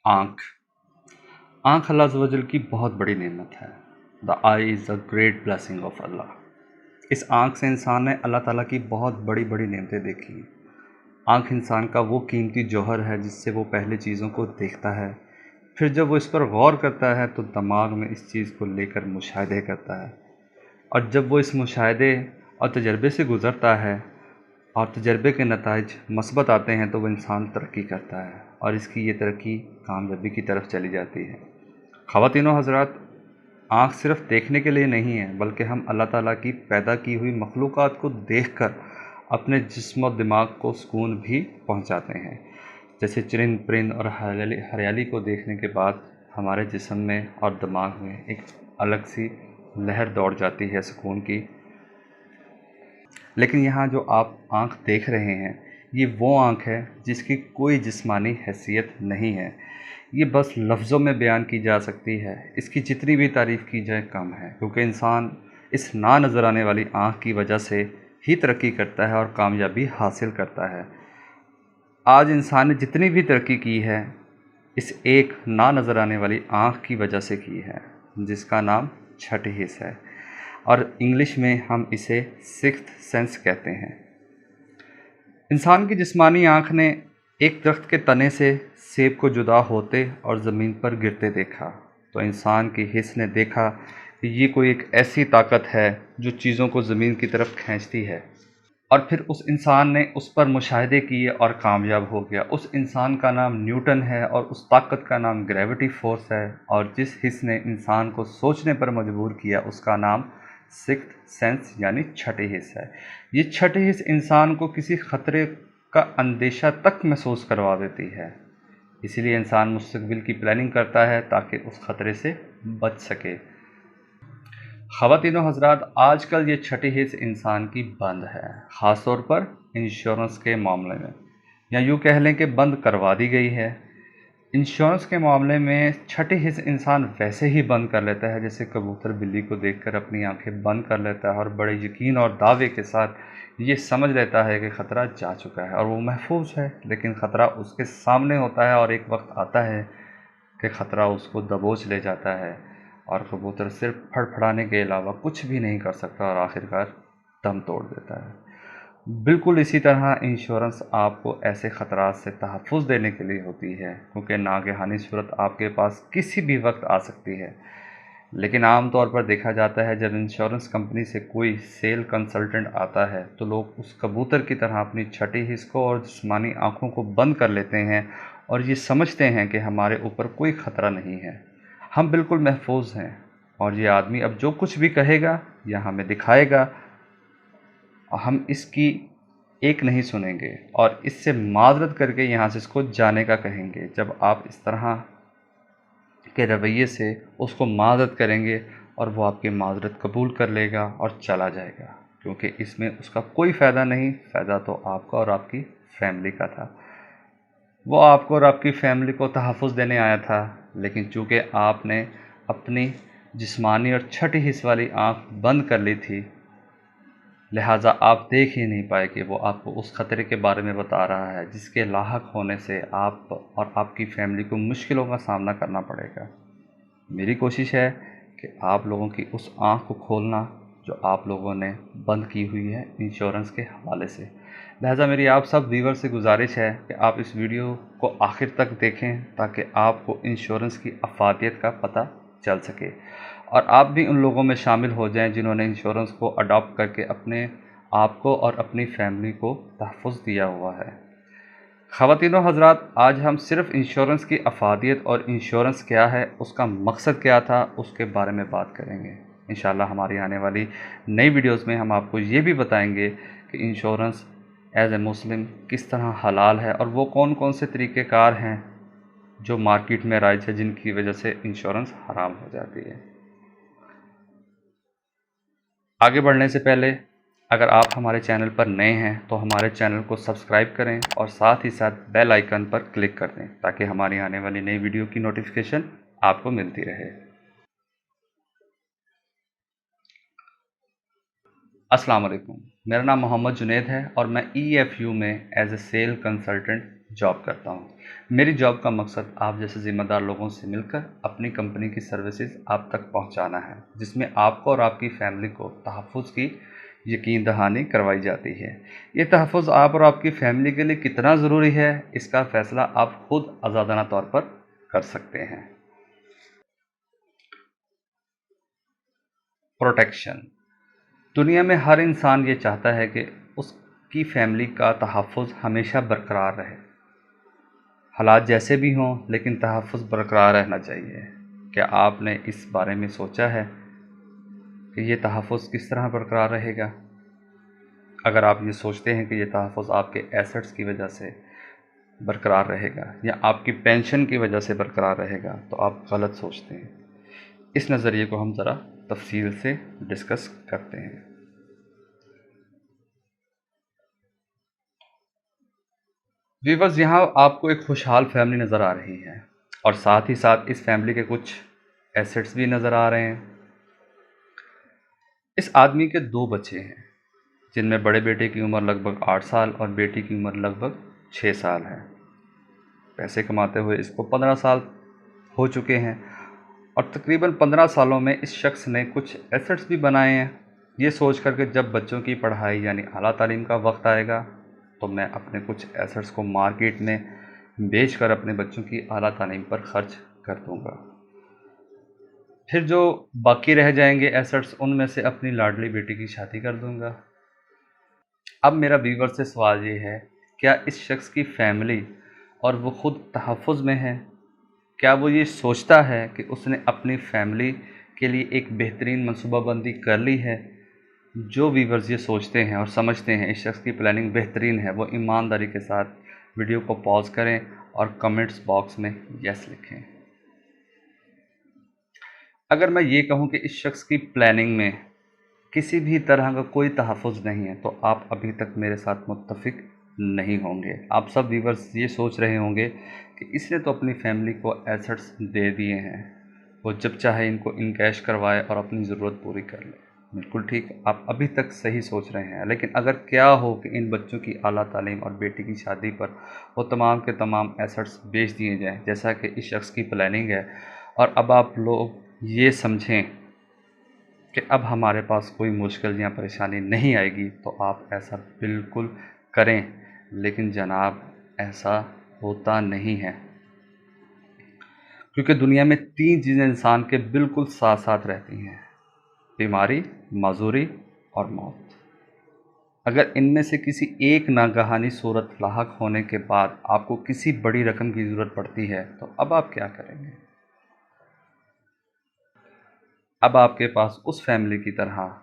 आँख आँख अल्लाह अज़्ज़ व जल की बहुत बड़ी नेमत है। The eye is the great blessing of Allah. इस आँख से इंसान ने अल्लाह ताला की बहुत बड़ी बड़ी नेमतें देखी। आँख इंसान का वो कीमती जौहर है जिससे वो पहले चीज़ों को देखता है, फिर जब वो इस पर गौर करता है तो दिमाग में इस चीज़ को लेकर मुशाहिदे करता है, और जब वो इस मुशाहिदे और तजर्बे से गुज़रता है और तजर्बे के नताइज मस्बत आते हैं तो वो इंसान तरक्की करता है और इसकी ये तरक्की कामयाबी की तरफ चली जाती है। ख़वातीनो हज़रात, आँख सिर्फ़ देखने के लिए नहीं है, बल्कि हम अल्लाह ताला की पैदा की हुई मखलूक़ात को देखकर अपने जिस्म और दिमाग को सुकून भी पहुँचाते हैं। जैसे चरिंद परिंद और हरियाली को देखने के बाद हमारे जिस्म में और दिमाग में एक अलग सी लहर दौड़ जाती है सुकून की। लेकिन यहाँ जो आप आँख देख रहे हैं, ये वो आँख है जिसकी कोई जिस्मानी हैसियत नहीं है। ये बस लफ्ज़ों में बयान की जा सकती है। इसकी जितनी भी तारीफ़ की जाए कम है, क्योंकि इंसान इस ना नज़र आने वाली आँख की वजह से ही तरक्की करता है और कामयाबी हासिल करता है। आज इंसान ने जितनी भी तरक्की की है, इस एक ना नज़र आने वाली आँख की वजह से की है, जिसका नाम छठी हिस्स है, और इंग्लिश में हम इसे सिक्स्थ सेंस कहते हैं। इंसान की जिस्मानी आँख ने एक दरख्त के तने से सेब को जुदा होते और ज़मीन पर गिरते देखा, तो इंसान की हिस्स ने देखा कि ये कोई एक ऐसी ताकत है जो चीज़ों को ज़मीन की तरफ खींचती है, और फिर उस इंसान ने उस पर मुशाहिदे किए और कामयाब हो गया। उस इंसान का नाम न्यूटन है और उस ताकत का नाम ग्रेविटी फ़ोर्स है, और जिस हिस्स ने इंसान को सोचने पर मजबूर किया उसका नाम सिक्स्थ सेंस यानी छठी हिस्स है। ये छठी हिस्स इंसान को किसी ख़तरे का अंदेशा तक महसूस करवा देती है। इसीलिए इंसान मुस्तकबिल की प्लानिंग करता है ताकि उस ख़तरे से बच सके। ख़वातीनो हज़रात, आजकल ये छठी हिस्स इंसान की बंद है, ख़ास तौर पर इंश्योरेंस के मामले में, या यूँ कह लें कि बंद करवा दी गई है। इंश्योरेंस के मामले में छठी हिस्स इंसान वैसे ही बंद कर लेता है जैसे कबूतर बिल्ली को देखकर अपनी आंखें बंद कर लेता है और बड़े यकीन और दावे के साथ ये समझ लेता है कि ख़तरा जा चुका है और वो महफूज है। लेकिन ख़तरा उसके सामने होता है और एक वक्त आता है कि ख़तरा उसको दबोच ले जाता है और कबूतर सिर्फ फड़फड़ाने के अलावा कुछ भी नहीं कर सकता और आखिरकार दम तोड़ देता है। बिल्कुल इसी तरह इंश्योरेंस आपको ऐसे ख़तरात से तहफ़्फ़ुज़ देने के लिए होती है, क्योंकि नागहानी सूरत आपके पास किसी भी वक्त आ सकती है। लेकिन आम तौर पर देखा जाता है जब इंश्योरेंस कंपनी से कोई सेल कंसल्टेंट आता है तो लोग उस कबूतर की तरह अपनी छठी हिस्स को और जिस्मानी आँखों को बंद कर लेते हैं और ये समझते हैं कि हमारे ऊपर कोई ख़तरा नहीं है, हम बिल्कुल महफूज हैं। और ये आदमी अब जो कुछ भी कहेगा या हमें दिखाएगा, हम इसकी एक नहीं सुनेंगे और इससे माज़रत करके यहाँ से इसको जाने का कहेंगे। जब आप इस तरह के रवैये से उसको माज़रत करेंगे और वो आपकी माज़रत कबूल कर लेगा और चला जाएगा, क्योंकि इसमें उसका कोई फ़ायदा नहीं, फ़ायदा तो आपका और आपकी फैमिली का था। वो आपको और आपकी फैमिली को तहफ़्फ़ुज़ देने आया था, लेकिन चूँकि आपने अपनी जिस्मानी और छठी हिस्स वाली आँख बंद कर ली थी, लिहाजा आप देख ही नहीं पाए कि वो आपको उस ख़तरे के बारे में बता रहा है जिसके लाहक होने से आप और आपकी फैमिली को मुश्किलों का सामना करना पड़ेगा। मेरी कोशिश है कि आप लोगों की उस आँख को खोलना जो आप लोगों ने बंद की हुई है इंश्योरेंस के हवाले से। लिहाजा मेरी आप सब व्यूअर से गुजारिश है कि आप इस वीडियो को आखिर तक देखें ताकि आपको इंश्योरेंस की अफादियत का पता चल सके और आप भी उन लोगों में शामिल हो जाएं जिन्होंने इंश्योरेंस को अडॉप्ट करके अपने आप को और अपनी फैमिली को तहफ़्फ़ुज़ दिया हुआ है। ख़वातीनो हज़रात, आज हम सिर्फ़ इंश्योरेंस की अफादियत और इंश्योरेंस क्या है, उसका मकसद क्या था, उसके बारे में बात करेंगे। इंशाअल्लाह हमारी आने वाली नई वीडियोज़ में हम आपको ये भी बताएंगे कि इंश्योरेंस एज़ ए मुस्लिम किस तरह हलाल है और वो कौन कौन से तरीक़ेकार हैं जो मार्केट में राइज है जिनकी वजह से इंश्योरेंस हराम हो जाती है। आगे बढ़ने से पहले अगर आप हमारे चैनल पर नए हैं तो हमारे चैनल को सब्सक्राइब करें और साथ ही साथ बेल आइकन पर क्लिक कर दें ताकि हमारी आने वाली नई वीडियो की नोटिफिकेशन आपको मिलती रहे। अस्सलाम वालेकुम, मेरा नाम मोहम्मद जुनैद है और मैं EFU में as a sale consultant job करता हूँ। मेरी जॉब का मकसद आप जैसे ज़िम्मेदार लोगों से मिलकर अपनी कंपनी की सर्विसेज आप तक पहुँचाना है, जिसमें आपको और आपकी फैमिली को तहफ़्फ़ुज़ की यकीन दहानी करवाई जाती है। ये तहफ़्फ़ुज़ आप और आपकी फैमिली के लिए कितना ज़रूरी है, इसका फ़ैसला आप खुद आज़ादाना तौर पर कर सकते हैं। प्रोटेक्शन। दुनिया में हर इंसान ये चाहता है कि उसकी फैमिली का तहफ़्फ़ुज़ हमेशा बरकरार रहे। हालात जैसे भी हों, लेकिन तहफ़्फ़ुज़ बरकरार रहना चाहिए। क्या आपने इस बारे में सोचा है कि ये तहफ़्फ़ुज़ किस तरह बरकरार रहेगा? अगर आप ये सोचते हैं कि ये तहफ़्फ़ुज़ आपके एसेट्स की वजह से बरकरार रहेगा या आपकी पेंशन की वजह से बरकरार रहेगा, तो आप गलत सोचते हैं। इस नज़रिए को हम ज़रा तफ़सील से डिस्कस करते हैं। व्यूअर्स, यहाँ आपको एक खुशहाल फैमिली नज़र आ रही है और साथ ही साथ इस फैमिली के कुछ एसेट्स भी नज़र आ रहे हैं। इस आदमी के 2 बच्चे हैं, जिनमें बड़े बेटे की उम्र लगभग 8 साल और बेटी की उम्र लगभग 6 साल है। पैसे कमाते हुए इसको 15 साल हो चुके हैं और तकरीबन 15 सालों में इस शख्स ने कुछ एसेट्स भी बनाए हैं, ये सोच कर के जब बच्चों की पढ़ाई यानी आला तालीम का वक्त आएगा तो मैं अपने कुछ एसेट्स को मार्केट में बेच कर अपने बच्चों की आला तालीम पर खर्च कर दूंगा। फिर जो बाकी रह जाएंगे एसेट्स, उनमें से अपनी लाडली बेटी की शादी कर दूंगा। अब मेरा व्यूअर से सवाल ये है, क्या इस शख्स की फैमिली और वो ख़ुद तहफ़्फ़ुज़ में है? क्या वो ये सोचता है कि उसने अपनी फैमिली के लिए एक बेहतरीन मनसूबाबंदी कर ली है? जो व्यूअर्स ये सोचते हैं और समझते हैं इस शख्स की प्लानिंग बेहतरीन है, वो ईमानदारी के साथ वीडियो को पॉज़ करें और कमेंट्स बॉक्स में यस लिखें। अगर मैं ये कहूँ कि इस शख्स की प्लानिंग में किसी भी तरह का कोई तहफ़्फ़ुज़ नहीं है, तो आप अभी तक मेरे साथ मुत्तफ़िक नहीं होंगे। आप सब व्यूअर्स ये सोच रहे होंगे कि इसने तो अपनी फैमिली को एसेट्स दे दिए हैं, वो जब चाहे इनको इन कैश करवाए और अपनी ज़रूरत पूरी कर ले। बिल्कुल ठीक, आप अभी तक सही सोच रहे हैं। लेकिन अगर क्या हो कि इन बच्चों की आला तालीम और बेटी की शादी पर वो तमाम के तमाम एसेट्स बेच दिए जाएँ, जैसा कि इस शख्स की प्लानिंग है, और अब आप लोग ये समझें कि अब हमारे पास कोई मुश्किल या परेशानी नहीं आएगी, तो आप ऐसा बिल्कुल करें। लेकिन जनाब, ऐसा होता नहीं है, क्योंकि दुनिया में 3 चीज़ें इंसान के बिल्कुल साथ साथ रहती हैं: बीमारी, माजूरी और मौत। अगर इनमें से किसी एक नागहानी सूरत लाहक होने के बाद आपको किसी बड़ी रकम की ज़रूरत पड़ती है, तो अब आप क्या करेंगे? अब आपके पास उस फैमिली की तरह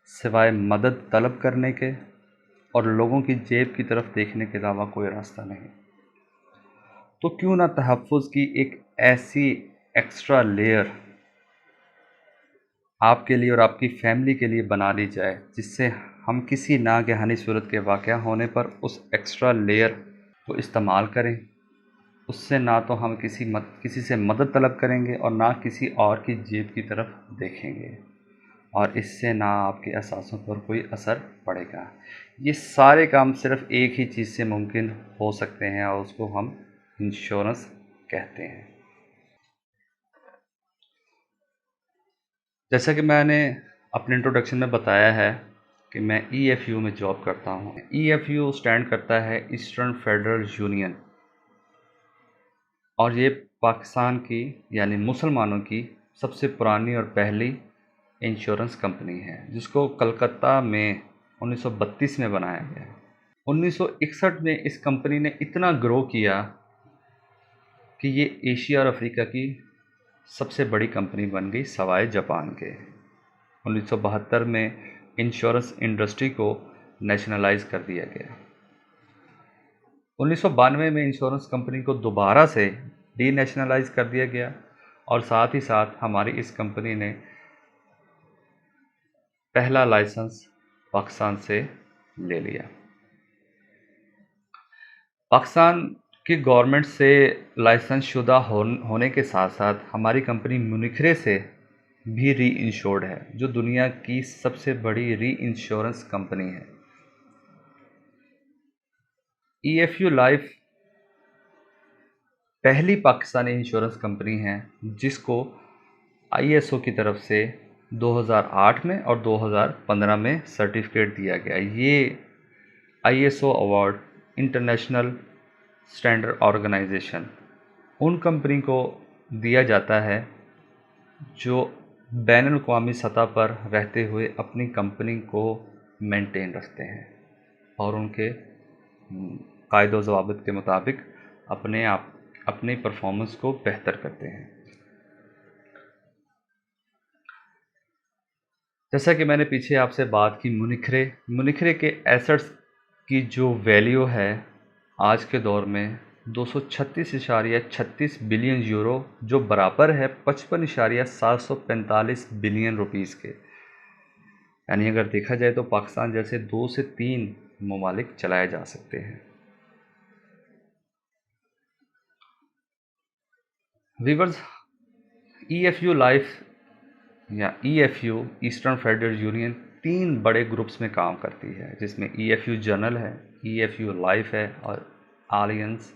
सिवाय मदद तलब करने के और लोगों की जेब की तरफ देखने के अलावा कोई रास्ता नहीं। तो क्यों ना तहफ़्फ़ुज़ की एक ऐसी एक्स्ट्रा लेयर आपके लिए और आपकी फैमिली के लिए बना ली जाए, जिससे हम किसी नागहानी सूरत के वाक़या होने पर उस एक्स्ट्रा लेयर को इस्तेमाल करें। उससे ना तो हम किसी से मदद तलब करेंगे और ना किसी और की जेब की तरफ देखेंगे, और इससे ना आपके एहसासों पर कोई असर पड़ेगा। ये सारे काम सिर्फ़ एक ही चीज़ से मुमकिन हो सकते हैं और उसको हम इंश्योरेंस कहते हैं। जैसा कि मैंने अपने इंट्रोडक्शन में बताया है कि मैं ईएफयू में जॉब करता हूँ। ईएफयू स्टैंड करता है ईस्टर्न फेडरल यूनियन, और ये पाकिस्तान की यानी मुसलमानों की सबसे पुरानी और पहली इंश्योरेंस कंपनी है, जिसको कलकत्ता में 1932 में बनाया गया। 1961 में इस कंपनी ने इतना ग्रो किया कि ये एशिया और अफ्रीका की सबसे बड़ी कंपनी बन गई सवाए जापान के। 1972 में इंश्योरेंस इंडस्ट्री को नेशनलाइज कर दिया गया। 1992 में इंश्योरेंस कंपनी को दोबारा से डी नेशनलाइज कर दिया गया, और साथ ही साथ हमारी इस कंपनी ने पहला लाइसेंस पाकिस्तान से ले लिया। पाकिस्तान की गवर्नमेंट से लाइसेंस शुदा होने के साथ साथ हमारी कंपनी मुनिखरे से भी री इंश्योर्ड है, जो दुनिया की सबसे बड़ी री इंश्योरेंस कंपनी है। ईएफयू लाइफ पहली पाकिस्तानी इंश्योरेंस कंपनी है जिसको आईएसओ की तरफ से 2008 में और 2015 में सर्टिफिकेट दिया गया। ये ISO award international standard organization उन कंपनी को दिया जाता है जो बैनुल-अक़वामी सतह पर रहते हुए अपनी कंपनी को मेंटेन रखते हैं और उनके कायदो ज़वाबित के मुताबिक अपनी परफॉर्मेंस को बेहतर करते हैं। जैसा कि मैंने पीछे आपसे बात की मुनिखरे के एसेट्स की जो वैल्यू है आज के दौर में 236.36 बिलियन यूरो, जो बराबर है 55.745 बिलियन रुपीस के। यानी अगर देखा जाए तो पाकिस्तान जैसे 2 से 3 ममालिक चलाए जा सकते हैं। वीवर्स, ईएफयू लाइफ या ईएफयू ईस्टर्न फेडरल यूनियन 3 बड़े ग्रुप्स में काम करती है, जिसमें ईएफयू जनरल है, ईएफयू लाइफ है और आलियंस।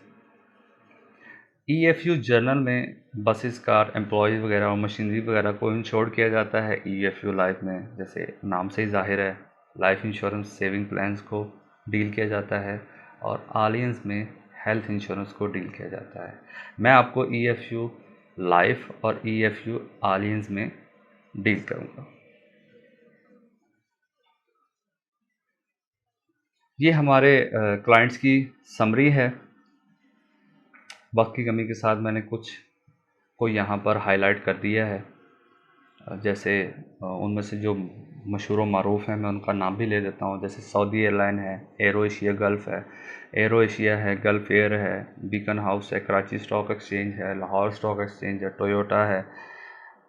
ईएफयू जर्नल में बसेस, कार, एम्प्लॉयज़ वगैरह और मशीनरी वगैरह को इंश्योर किया जाता है। ईएफयू लाइफ में जैसे नाम से ही ज़ाहिर है लाइफ इंश्योरेंस सेविंग प्लान्स को डील किया जाता है और आलियंस में हेल्थ इंश्योरेंस को डील किया जाता है। मैं आपको ईएफयू लाइफ और ईएफयू आलियंस में डील करूँगा। ये हमारे क्लाइंट्स की समरी है। वक्त की कमी के साथ मैंने कुछ को यहाँ पर हाईलाइट कर दिया है। जैसे उनमें से जो मशहूर व मारूफ़ हैं मैं उनका नाम भी ले देता हूँ। जैसे सऊदी एयरलाइन है, एरो एशिया गल्फ़ है, एरो एशिया है, गल्फ़ एयर है, बीकन हाउस है, कराची स्टॉक एक्सचेंज है, लाहौर स्टॉक एक्सचेंज है, टोयोटा है,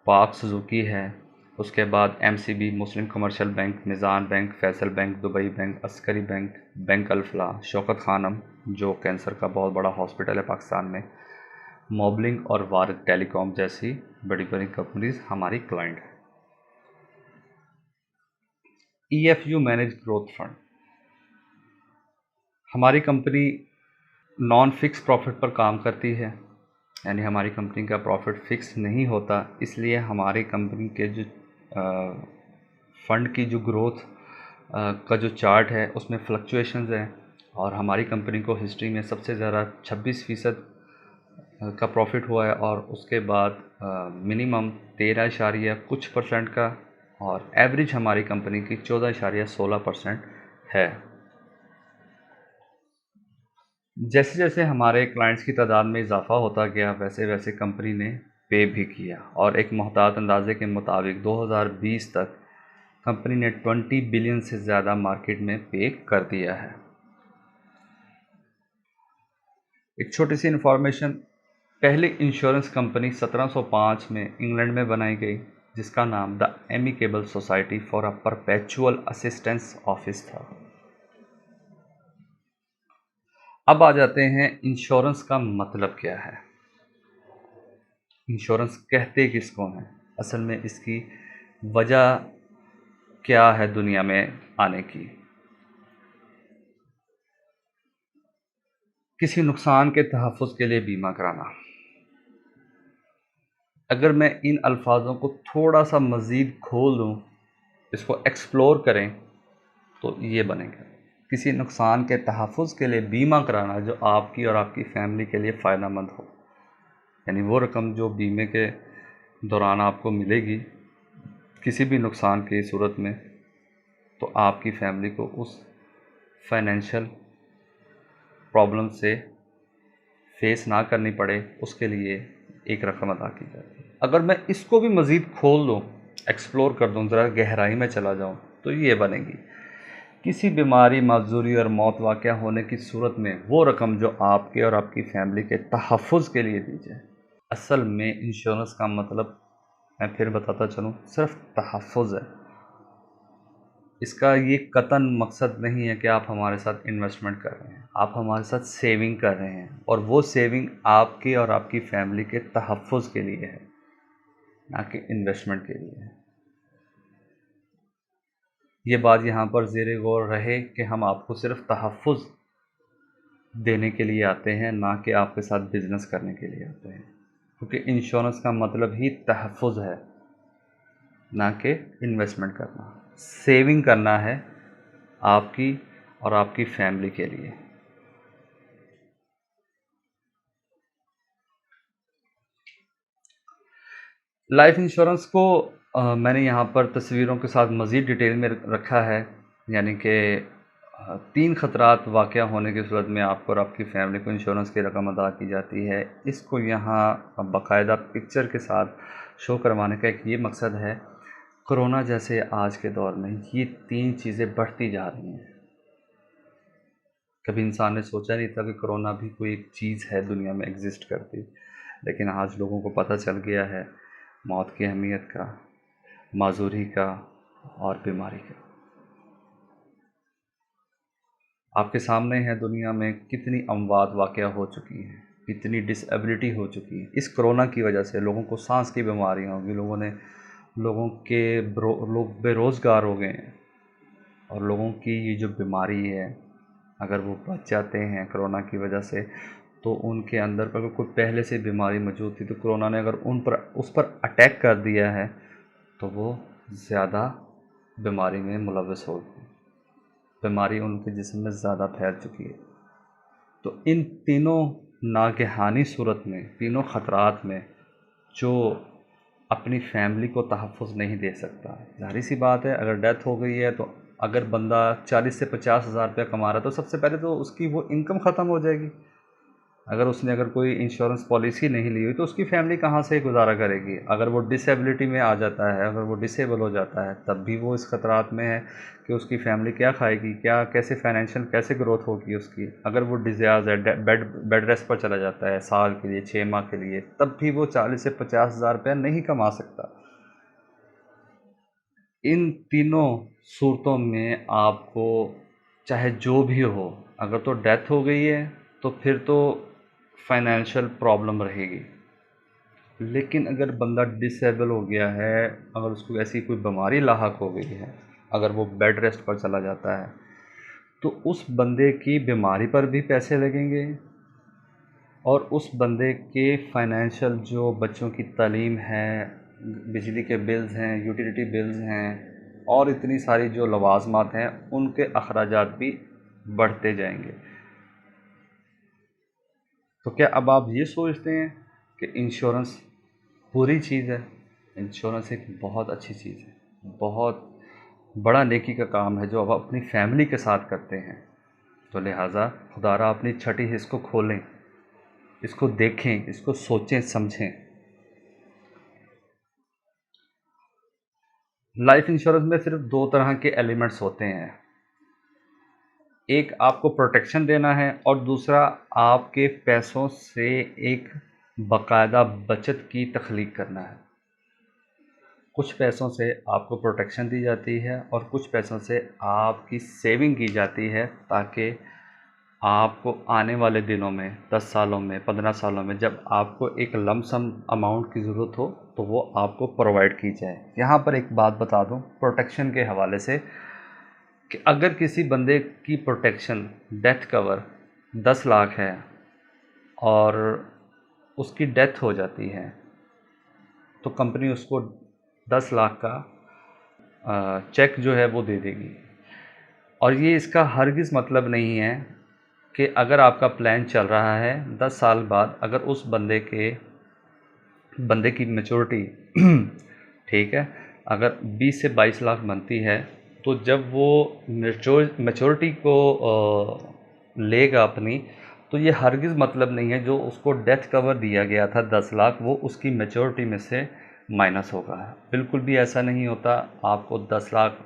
पाक सुजुकी है। उसके बाद MCB Muslim commercial bank, Meezan bank, Faysal bank, Dubai bank, Askari bank, bank Alfalah, Shaukat Khanum जो कैंसर का बहुत बड़ा हॉस्पिटल है पाकिस्तान में, मोबलिंग और वारिद टेलीकॉम जैसी बड़ी बड़ी कंपनीज हमारी क्लाइंट है। ईएफयू मैनेज ग्रोथ फंड हमारी कंपनी नॉन फिक्स प्रॉफिट पर काम करती है, यानी हमारी कंपनी का प्रॉफिट फिक्स नहीं होता। इसलिए हमारी कंपनी के जो फंड की जो ग्रोथ का जो चार्ट है उसमें फ्लक्चुएशंस हैं और हमारी कंपनी को हिस्ट्री में सबसे ज़्यादा 26% का प्रॉफिट हुआ है और उसके बाद मिनिमम 13 कुछ परसेंट का और एवरेज हमारी कंपनी की 14.16% है। जैसे जैसे हमारे क्लाइंट्स की तादाद में इजाफा होता गया वैसे वैसे कंपनी ने पे भी किया और एक मुहतात अंदाजे के मुताबिक 2020 तक कंपनी ने 20 बिलियन से ज़्यादा मार्केट में पे कर दिया है। एक छोटी सी इन्फॉर्मेशन, पहली इंश्योरेंस कंपनी 1705 में इंग्लैंड में बनाई गई जिसका नाम the amicable society for a perpetual assistance office था। अब आ जाते हैं इंश्योरेंस का मतलब क्या है, इंश्योरेंस कहते किसको हैं, असल में इसकी वजह क्या है दुनिया में आने की। किसी नुकसान के तहफ़्फ़ुज़ के लिए बीमा कराना। अगर मैं इन अल्फाजों को थोड़ा सा मज़ीद खोल दूँ, इसको एक्सप्लोर करें तो ये बनेगा किसी नुकसान के तहफ़्फ़ुज़ के लिए बीमा कराना जो आपकी और आपकी फ़ैमिली के लिए फ़ायदेमंद हो। यानी वो रकम जो बीमे के दौरान आपको मिलेगी किसी भी नुकसान की सूरत में, तो आपकी फ़ैमिली को उस फाइनेंशियल प्रॉब्लम से फेस ना करनी पड़े, उसके लिए एक रकम अदा की जाती है। अगर मैं इसको भी मज़ीद खोल दूँ, एक्सप्लोर कर दूँ, ज़रा गहराई में चला जाऊँ, तो ये बनेगी किसी बीमारी, माजूरी और मौत वाक़या होने की सूरत में वो रकम जो आपके और आपकी फ़ैमिली के तहफ़्फ़ुज़ के लिए दी जाए। असल में इंश्योरेंस का मतलब मैं फिर बताता चलूँ सिर्फ तहफ़्फ़ुज़ है। इसका ये कतन मकसद नहीं है कि आप हमारे साथ इन्वेस्टमेंट कर रहे हैं, आप हमारे साथ सेविंग कर रहे हैं और वो सेविंग आपके और आपकी फैमिली के तहफ़्फ़ुज़ के लिए है, ना कि इन्वेस्टमेंट के लिए है। ये बात यहाँ पर ज़ेरे गौर रहे कि हम आपको सिर्फ तहफ़्फ़ुज़ देने के लिए आते हैं, ना कि आपके साथ बिजनेस करने के लिए आते हैं, क्योंकि इंश्योरेंस का मतलब ही तहफ़्फ़ुज़ है, ना कि इन्वेस्टमेंट करना। सेविंग करना है आपकी और आपकी फैमिली के लिए। लाइफ इंश्योरेंस को मैंने यहाँ पर तस्वीरों के साथ मज़ीद डिटेल में रखा है, यानी कि 3 ख़तरात वाक़या होने की सूरत में आपको और आपकी फैमिली को इंश्योरेंस की रकम अदा की जाती है। इसको यहाँ बाकायदा पिक्चर के साथ शो करवाने का एक ये मकसद है, कोरोना जैसे आज के दौर में ये 3 चीज़ें बढ़ती जा रही हैं। कभी इंसान ने सोचा नहीं था कि कोरोना भी कोई एक चीज़ है दुनिया में एग्ज़िस्ट करती, लेकिन आज लोगों को पता चल गया है मौत की अहमियत का, माजूरी का और बीमारी का। आपके सामने है दुनिया में कितनी अमवात वाक़या हो चुकी हैं, कितनी डिसेबिलिटी हो चुकी है। इस कोरोना की वजह से लोगों को सांस की बीमारियाँ होंगी, लोग बेरोज़गार हो गए हैं, और लोगों की ये जो बीमारी है, अगर वो बच जाते हैं कोरोना की वजह से, तो उनके अंदर अगर कोई पहले से बीमारी मौजूद थी तो कोरोना ने अगर उस पर अटैक कर दिया है तो वो ज़्यादा बीमारी में मुलव्वस होगी, बीमारी उनके जिस्म में ज़्यादा फैल चुकी है। तो इन तीनों नागहानी सूरत में, तीनों ख़तरात में जो अपनी फैमिली को तहफ़्फ़ुज़ नहीं दे सकता, ज़ाहिर सी बात है अगर डेथ हो गई है तो अगर बंदा 40 से 50 हज़ार रुपया कमा रहा है तो सबसे पहले तो उसकी वो इनकम ख़त्म हो जाएगी। अगर कोई इंश्योरेंस पॉलिसी नहीं ली हुई तो उसकी फैमिली कहाँ से गुजारा करेगी। अगर वो डिसेबिलिटी में आ जाता है, अगर वो डिसेबल हो जाता है, तब भी वो इस खतरात में है कि उसकी फैमिली क्या खाएगी, क्या कैसे फाइनेंशियल कैसे ग्रोथ होगी उसकी। अगर वो डिज़ाज है, बेड रेस्ट पर चला जाता है साल के लिए, 6 माह के लिए, तब भी वो 40 से 50 हज़ार रुपया नहीं कमा सकता। इन तीनों सूरतों में आपको चाहे जो भी हो, अगर तो डेथ हो गई है तो फिर तो फाइनेंशियल प्रॉब्लम रहेगी, लेकिन अगर बंदा डिसेबल हो गया है, अगर उसको ऐसी कोई बीमारी लाहक हो गई है, अगर वो बेड रेस्ट पर चला जाता है, तो उस बंदे की बीमारी पर भी पैसे लगेंगे, और उस बंदे के फाइनेंशियल जो बच्चों की तालीम है, बिजली के बिल्स हैं, यूटिलिटी बिल्स हैं, और इतनी सारी जो लवाजमात हैं, उनके अखराजात भी बढ़ते जाएंगे। तो क्या अब आप ये सोचते हैं कि इंश्योरेंस बुरी चीज़ है? इंश्योरेंस एक बहुत अच्छी चीज़ है, बहुत बड़ा नेकी का काम है जो आप अपनी फैमिली के साथ करते हैं। तो लिहाजा खुदारा अपनी छठी हिस्स को खोलें, इसको देखें, इसको सोचें समझें। लाइफ इंश्योरेंस में सिर्फ 2 तरह के एलिमेंट्स होते हैं, एक आपको प्रोटेक्शन देना है और दूसरा आपके पैसों से एक बाकायदा बचत की तख्लीक करना है। कुछ पैसों से आपको प्रोटेक्शन दी जाती है और कुछ पैसों से आपकी सेविंग की जाती है, ताकि आपको आने वाले दिनों में 10 सालों में, 15 सालों में जब आपको एक लमसम अमाउंट की ज़रूरत हो तो वो आपको प्रोवाइड की जाए। यहाँ पर एक बात बता दूँ प्रोटेक्शन के हवाले से, कि अगर किसी बंदे की प्रोटेक्शन डेथ कवर 10 लाख है और उसकी डेथ हो जाती है, तो कंपनी उसको 10 लाख का चेक जो है वो दे देगी। और ये इसका हरगिज़ मतलब नहीं है कि अगर आपका प्लान चल रहा है 10 साल बाद, अगर उस बंदे की मैच्योरिटी ठीक है, अगर 20 से 22 लाख बनती है, तो जब वो मैच्योरिटी को लेगा अपनी, तो ये हरगिज़ मतलब नहीं है जो उसको डेथ कवर दिया गया था 10 लाख, वो उसकी मैच्योरिटी में से माइनस होगा। बिल्कुल भी ऐसा नहीं होता। आपको 10 लाख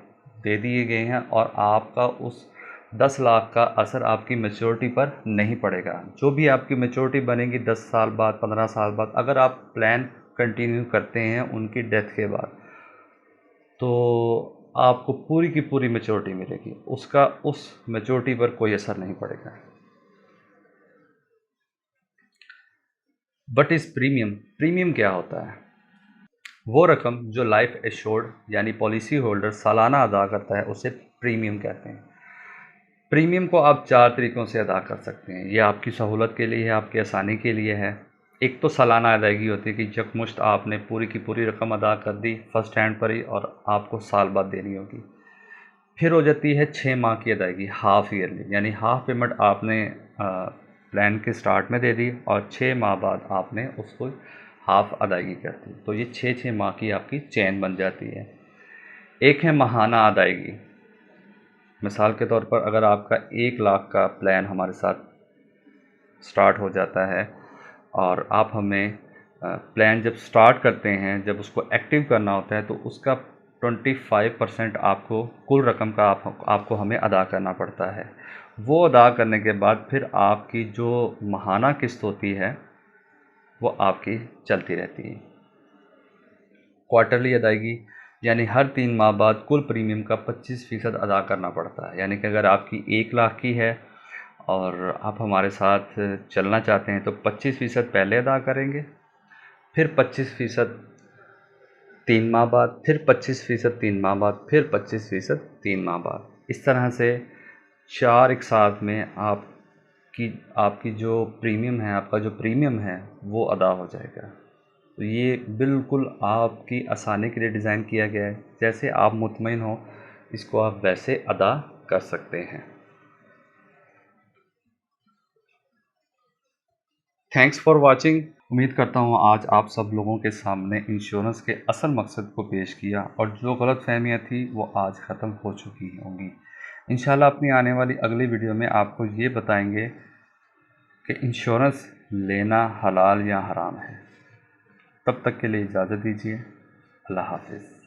दे दिए गए हैं और आपका उस 10 लाख का असर आपकी मैच्योरिटी पर नहीं पड़ेगा। जो भी आपकी मैच्योरिटी बनेगी 10 साल बाद, 15 साल बाद, अगर आप प्लान कंटिन्यू करते हैं उनकी डेथ के बाद, तो आपको पूरी की पूरी मैच्योरिटी मिलेगी, उसका उस मैच्योरिटी पर कोई असर नहीं पड़ेगा। बट इस प्रीमियम क्या होता है? वो रकम जो लाइफ एश्योर्ड यानी पॉलिसी होल्डर सालाना अदा करता है उसे प्रीमियम कहते हैं। प्रीमियम को आप 4 तरीक़ों से अदा कर सकते हैं। ये आपकी सहूलत के लिए है, आपकी आसानी के लिए है। एक तो सालाना अदायगी होती है कि यकमुश्त आपने पूरी की पूरी रकम अदा कर दी फ़र्स्ट हैंड पर ही, और आपको साल बाद देनी होगी। फिर हो जाती है 6 माह की अदायगी, हाफ़ ईयरली, यानी हाफ़ पेमेंट आपने प्लान के स्टार्ट में दे दी और 6 माह बाद आपने उसको हाफ़ अदायगी कर दी, तो ये 6 माह की आपकी चेन बन जाती है। एक है माहाना अदायगी। मिसाल के तौर पर अगर आपका 1 लाख का प्लान हमारे साथ स्टार्ट हो जाता है और आप हमें प्लान जब स्टार्ट करते हैं, जब उसको एक्टिव करना होता है, तो उसका 25% आपको कुल रकम का आपको हमें अदा करना पड़ता है। वो अदा करने के बाद फिर आपकी जो माहाना किस्त होती है वो आपकी चलती रहती है। क्वार्टरली अदायगी, यानी हर 3 माह बाद कुल प्रीमियम का 25% अदा करना पड़ता है। यानी कि अगर आपकी 1 लाख की है और आप हमारे साथ चलना चाहते हैं तो 25% पहले अदा करेंगे, फिर 25% 3 माह बाद, फिर 25% 3 माह बाद, फिर 25% 3 माह बाद। इस तरह से 4 एक साथ में आपकी जो प्रीमियम है, आपका जो प्रीमियम है वो अदा हो जाएगा। तो ये बिल्कुल आपकी आसानी के लिए डिज़ाइन किया गया है। जैसे आप मुतमईन हो, इसको आप वैसे अदा कर सकते हैं। Thanks for watching. उम्मीद करता हूँ आज आप सब लोगों के सामने इंश्योरेंस के असल मकसद को पेश किया और जो गलतफहमियाँ थी वो आज ख़त्म हो चुकी होंगी। इंशाल्लाह अपनी आने वाली अगली वीडियो में आपको ये बताएंगे कि इंश्योरेंस लेना हलाल या हराम है। तब तक के लिए इजाज़त दीजिए। अल्लाह हाफ़िज़।